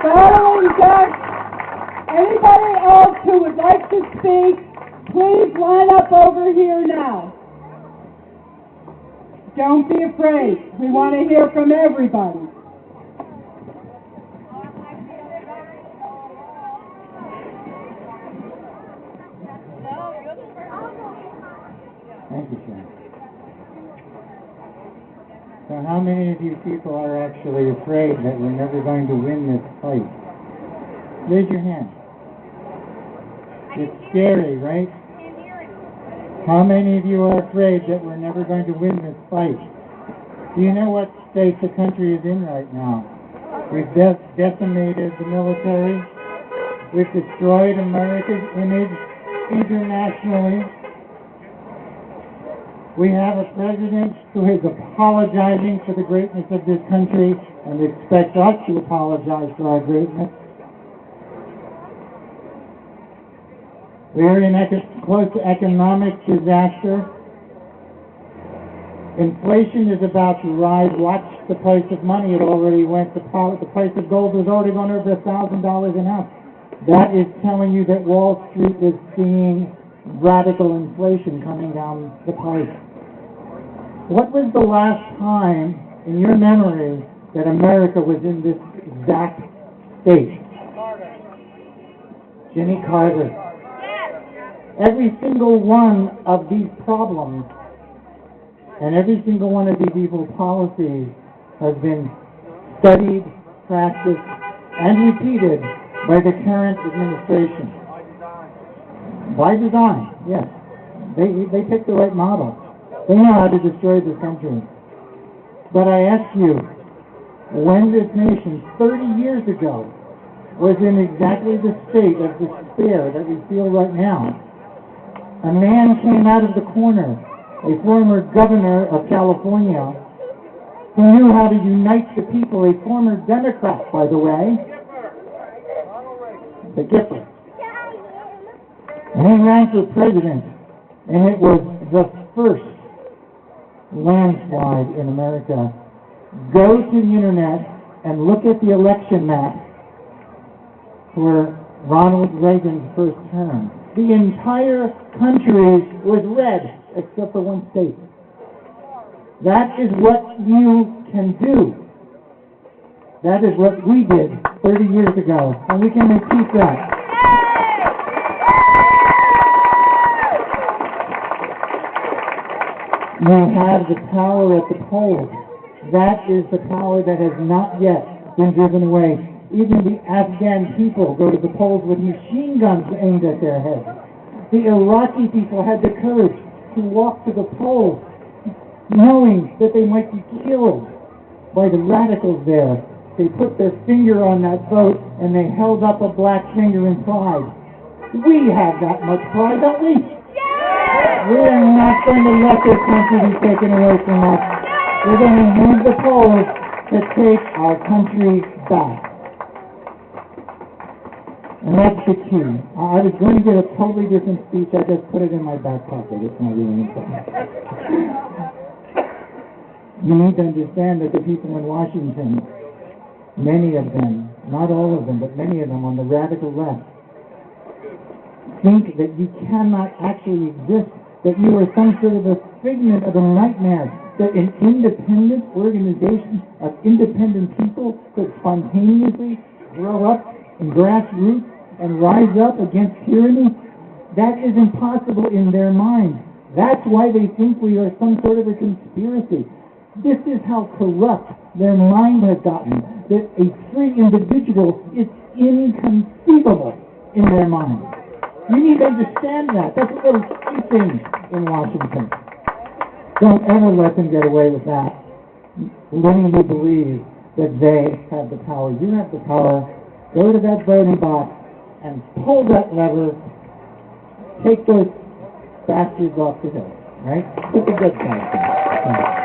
Following that, anybody else who would like to speak, please line up over here now. Don't be afraid. We want to hear from everybody. Thank you, Sharon. So how many of you people are actually afraid that we're never going to win this fight? Raise your hand. It's scary, right? How many of you are afraid that we're never going to win this fight? Do you know what state the country is in right now? We've decimated the military. We've destroyed America's image internationally. We have a president who is apologizing for the greatness of this country and expects us to apologize for our greatness. We are in close to economic disaster. Inflation is about to rise. Watch the price of money. It already went. The price of gold has already gone over $1,000 an ounce. That is telling you that Wall Street is seeing radical inflation coming down the pipe. What was the last time in your memory that America was in this exact state? Jimmy Carter. Every single one of these problems and every single one of these evil policies has been studied, practiced, and repeated by the current administration. By design, yes. They picked the right model. They know how to destroy this country. But I ask you, when this nation 30 years ago was in exactly the state of despair that we feel right now, a man came out of the corner, a former governor of California, who knew how to unite the people, a former Democrat, by the way, the Gipper. And he ran for president, and it was the first landslide in America. Go to the internet and look at the election map for Ronald Reagan's first term. The entire country was red, except for one state. That is what you can do. That is what we did 30 years ago, and we can repeat that. You have the power at the polls. That is the power that has not yet been driven away. Even the Afghan people go to the polls with machine guns aimed at their heads. The Iraqi people had the courage to walk to the polls knowing that they might be killed by the radicals there. They put their finger on that vote and they held up a black finger in pride. We have that much pride, don't we? We are not going to let this country be taken away from us. We're going to use the polls to take our country back. And that's the key. I was going to give a totally different speech. I just put it in my back pocket. It's not really important. You need to understand that the people in Washington, many of them, not all of them, but many of them on the radical left, think that you cannot actually exist, that you are some sort of a figment of a nightmare, that an independent organization of independent people could spontaneously grow up in grassroots and rise up against tyranny. That is impossible in their mind. That's why they think we are some sort of a conspiracy. This is how corrupt their mind has gotten, that a free individual is inconceivable in their mind. You need to understand that. That's what they're thinking in Washington. Don't ever let them get away with that. Letting you believe that they have the power. You have the power. Go to that voting box and pull that lever. Take those bastards off the hill, right? Put the good guys down.